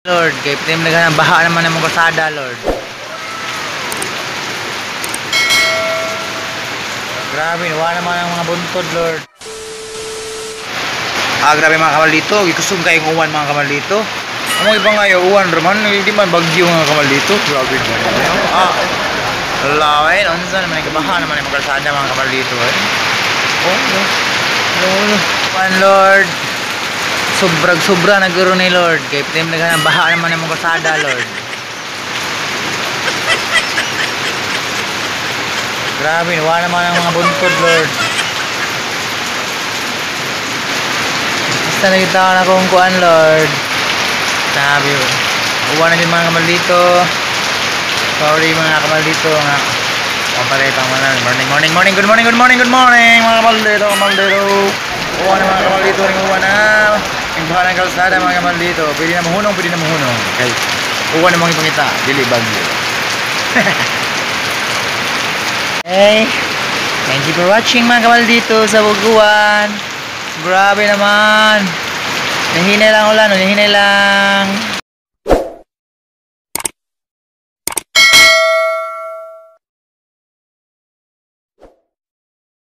Lord, kay tim naghanang baha naman ang mga kalsada, Lord. Grabe, wala naman ang mga buntod, Lord. Grabe mga kamalito, ikusog kayong uwan mga kamalito. Ang mga ibang ngayon, uwan raman, hindi man bagyo mga kamalito. Grabe naman yun. Lawin, unsa naman nagbaha naman ang mga kalsada mga kamalito. One Lord. Sobrang naguro ni Lord. Kay tim naghanang baha naman ang mga kalsada, Lord. Grabe, wala naman ang mga buntod, Lord. Basta nakita ko na kung kuan, Lord. Sabi ko, uwan na din mga kamalito. Sorry mga kamalito nga. Pampalit ang mga morning. Good morning mga kamalito. Uwan na mga kamalito ring uwan na. Yung baha ng kalsada mga kamalito. Pwede na mahunong. Okay. Uwan na mga ipangita. Dili bagyo. Hey, thank you for watching mga kamaldito sa Buguan. Grabe naman. Nahinay lang ulan, nahinay lang.